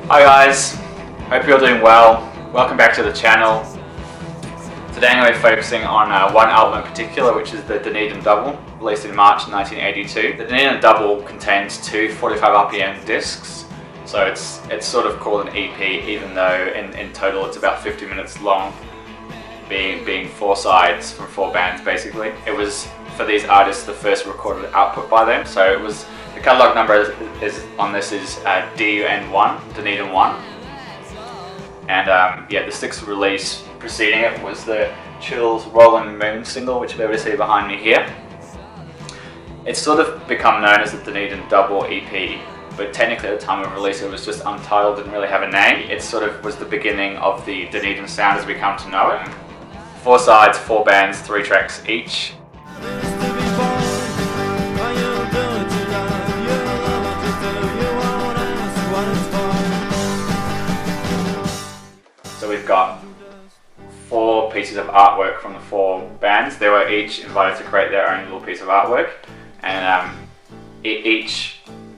Hi guys, hope you're doing well. Welcome back to the channel. Today I'm going to be focusing on one album in particular, which is the Dunedin Double, released in March 1982. The Dunedin Double contains two 45 RPM discs, so it's sort of called an EP, even though in total it's about 50 minutes long, being four sides from four bands basically. It was, for these artists, the first recorded output by them, so it was, the catalogue number is on this is DUN1, Dunedin 1. And yeah, the sixth release preceding it was the Chills Rolling Moon single, which you'll be able to see behind me here. It's sort of become known as the Dunedin Double EP, but technically at the time of release it was just untitled, didn't really have a name. It sort of was the beginning of the Dunedin sound as we come to know it. Four sides, four bands, three tracks each. So we've got four pieces of artwork from the four bands. They were each invited to create their own little piece of artwork, and I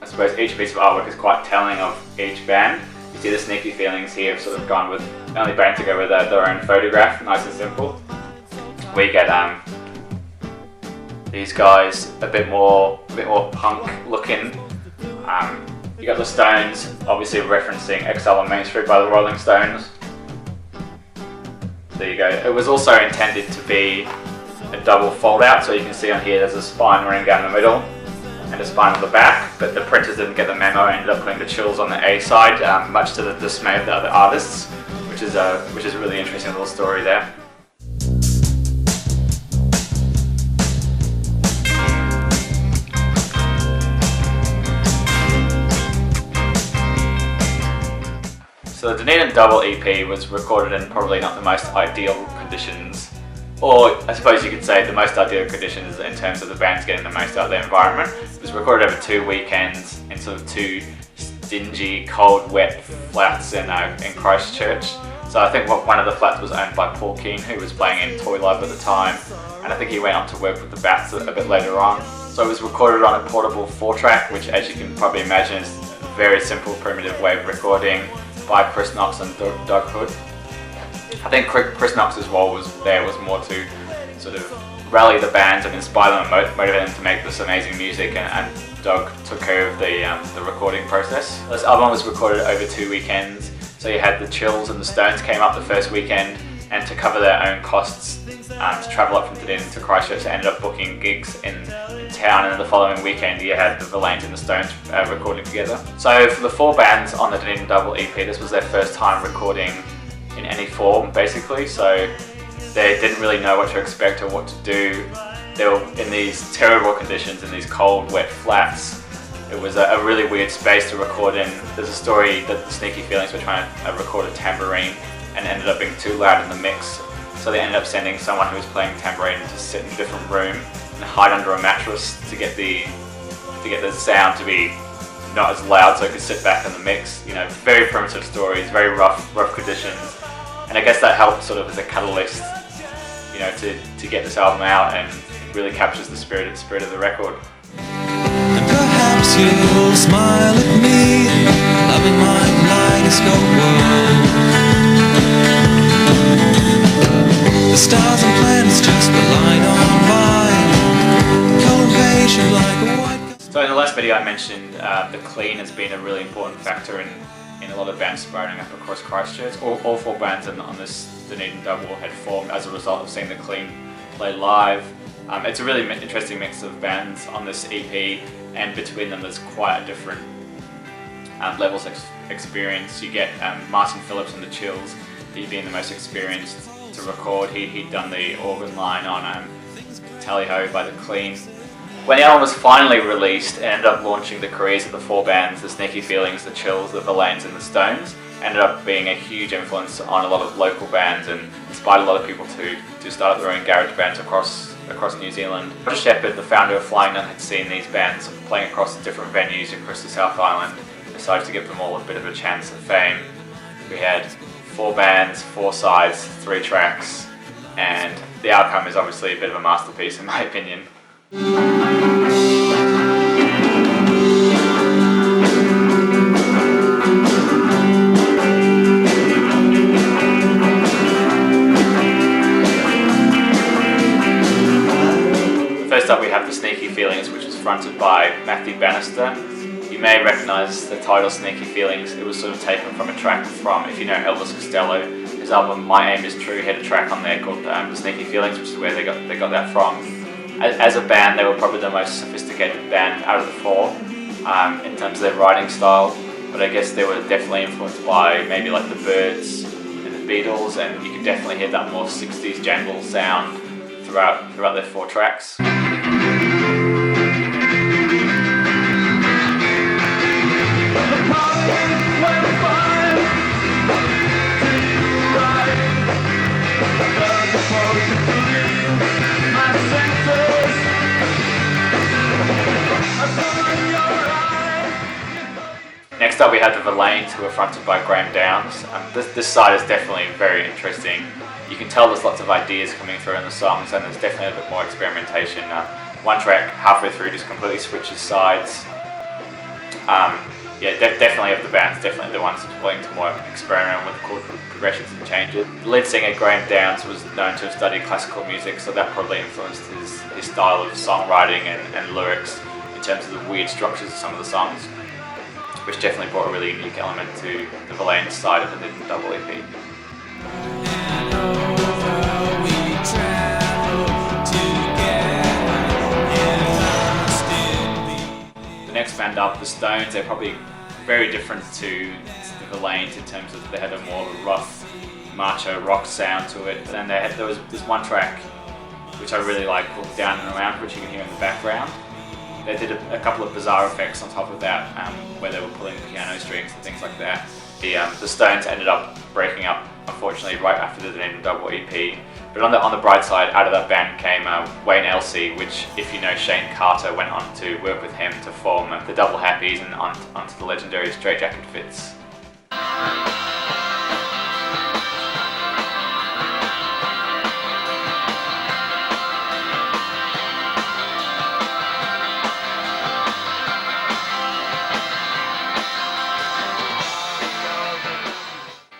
suppose each piece of artwork is quite telling of each band. You see the Sneaky Feelings here have sort of gone with the only band to go with their own photograph, nice and simple. We get these guys a bit more punk looking. You got the Stones, obviously referencing Exile on Main Street by the Rolling Stones. There you go. It was also intended to be a double fold out, so you can see on here there's a spine running down the middle and a spine on the back, but the printers didn't get the memo and ended up putting the Chills on the A side, much to the dismay of the other artists, which is a really interesting little story there. So the Dunedin Double EP was recorded in probably not the most ideal conditions, or I suppose you could say the most ideal conditions in terms of the bands getting the most out of their environment. It was recorded over 2 weekends in sort of two dingy, cold, wet flats in Christchurch. So I think one of the flats was owned by Paul Keane, who was playing in Toy Love at the time, and I think he went on to work with the Bats a bit later on. So it was recorded on a portable 4-track, which, as you can probably imagine, is a very simple, primitive way of recording, by Chris Knox and Doug Hood. I think Chris Knox's role was more to sort of rally the bands and inspire them and motivate them to make this amazing music, and Doug took care of the recording process. This album was recorded over 2 weekends, so you had the Chills and the Stones came up the first weekend, and to cover their own costs to travel up from Dunedin to Christchurch, they ended up booking gigs in town, and then the following weekend you had the Verlaines and the Stones recording together. So for the four bands on the Dunedin Double EP, this was their first time recording in any form basically, so they didn't really know what to expect or what to do. They were in these terrible conditions, in these cold, wet flats. It was a really weird space to record in. There's a story that the Sneaky Feelings were trying to record a tambourine and ended up being too loud in the mix, so they ended up sending someone who was playing tambourine to sit in a different room and hide under a mattress to get the sound to be not as loud, so it could sit back in the mix. You know, very primitive stories, very rough conditions, and I guess that helped sort of as a catalyst, you know, to get this album out, and really captures the spirit of the record. And perhaps you'll smile at me, loving my kaleidoscope world. The stars and planets just align on by, cold patient like a white. So in the last video I mentioned the clean has been a really important factor in a lot of bands sprouting up across Christchurch. All four bands on this Dunedin Double had formed as a result of seeing the Clean play live. It's a really interesting mix of bands on this EP, and between them there's quite a different levels of experience. You get Martin Phillips and the Chills, he being the most experienced to record. He'd done the organ line on Tally Ho by the Clean. When the album was finally released, it ended up launching the careers of the four bands, the Sneaky Feelings, the Chills, the Verlaines and the Stones. Ended up being a huge influence on a lot of local bands and inspired a lot of people to start up their own garage bands across New Zealand. Roger Shepherd, the founder of Flying Nun, had seen these bands playing across different venues across the South Island, decided to give them all a bit of a chance of fame. We had four bands, four sides, 3 tracks, and the outcome is obviously a bit of a masterpiece in my opinion. fronted by Matthew Bannister. You may recognise the title Sneaky Feelings. It was sort of taken from a track from, if you know Elvis Costello, his album My Aim Is True had a track on there called The Sneaky Feelings, which is where they got that from. As a band, they were probably the most sophisticated band out of the four in terms of their writing style, but I guess they were definitely influenced by maybe like the Byrds and the Beatles, and you can definitely hear that more 60s jangle sound throughout their 4 tracks. Next up we had the Verlaines, who were fronted by Graham Downs. This side is definitely very interesting. You can tell there's lots of ideas coming through in the songs, and there's definitely a bit more experimentation. One track halfway through just completely switches sides. Definitely of the bands, definitely the ones willing to more experiment with chord progressions and changes. The lead singer Graham Downs was known to have studied classical music, so that probably influenced his style of songwriting and lyrics in terms of the weird structures of some of the songs, which definitely brought a really unique element to the Verlaines side of the Dunedin Double EP. The next band up, the Stones, they're probably very different to the Verlaines in terms of they had a more rough, macho rock sound to it. And there was this one track which I really like called Down and Around, which you can hear in the background. They did a couple of bizarre effects on top of that, where they were pulling piano strings and things like that. The Stones ended up breaking up, unfortunately, right after the Dunedin Double EP. But on the bright side, out of that band came Wayne Elsey, which, if you know Shane Carter, went on to work with him to form the Double Happies and onto the legendary Straight Jacket Fits.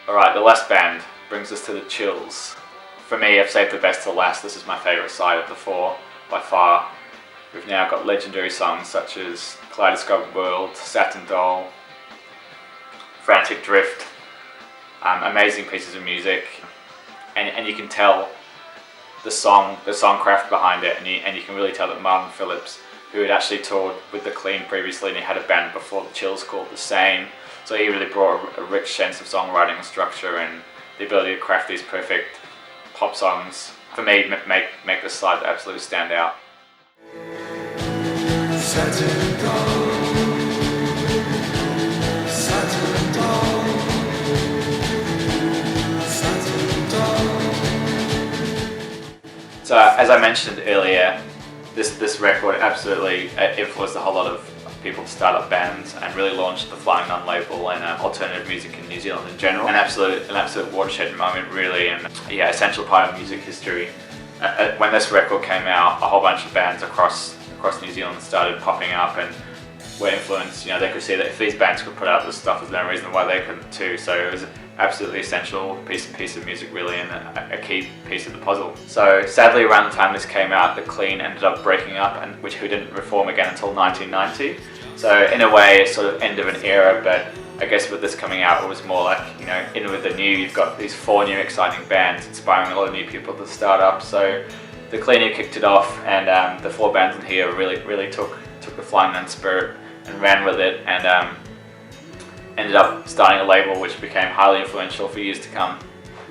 Alright, the last band brings us to the Chills. For me, I've saved the best till last. This is my favourite side of the 4 by far. We've now got legendary songs such as Kaleidoscope World, Satin Doll, Frantic Drift, amazing pieces of music, and you can tell the songcraft behind it, and you can really tell that Martin Phillips, who had actually toured with The Clean previously and he had a band before the Chills called The Same, so he really brought a rich sense of songwriting and structure and the ability to craft these perfect pop songs, for me, make this side absolutely stand out. So, as I mentioned earlier, this record absolutely influenced a whole lot of people to start up bands and really launched the Flying Nun label and alternative music in New Zealand in general. An absolute watershed moment, really, and essential part of music history. When this record came out, a whole bunch of bands across New Zealand started popping up and were influenced. They could see that if these bands could put out this stuff, there's no reason why they couldn't too. So it was an absolutely essential piece of music, really, and a key piece of the puzzle. So sadly, around the time this came out, The Clean ended up breaking up, and who didn't reform again until 1990. So in a way, it's sort of end of an era, but I guess with this coming out, it was more like, in with the new. You've got these 4 new exciting bands inspiring a lot of new people to start up. So The Clean kicked it off, and the 4 bands in here really took the Flying Nun spirit and ran with it, and ended up starting a label which became highly influential for years to come.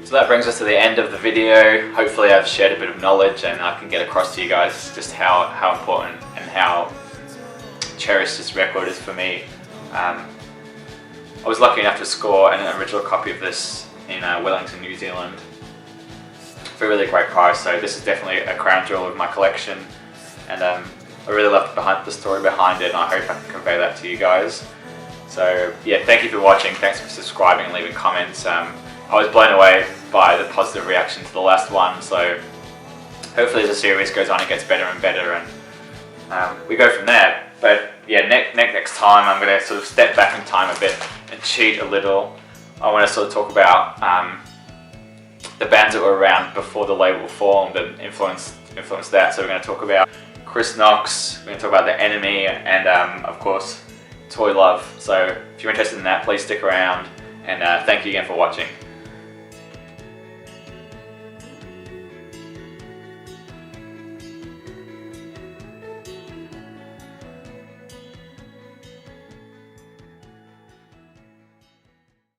So that brings us to the end of the video. Hopefully I've shared a bit of knowledge and I can get across to you guys just how important and how cherished this record is for me. I was lucky enough to score an original copy of this in Wellington, New Zealand for a really great price, so this is definitely a crown jewel of my collection, and I really love the story behind it, and I hope I can convey that to you guys. So yeah, thank you for watching, thanks for subscribing and leaving comments. I was blown away by the positive reaction to the last one, so hopefully as the series goes on it gets better and better, and we go from there. But yeah, next time I'm going to sort of step back in time a bit and cheat a little. I want to sort of talk about the bands that were around before the label formed and influenced that. So we're going to talk about Chris Knox. We're going to talk about The Enemy and of course Toy Love. So if you're interested in that, please stick around, and thank you again for watching.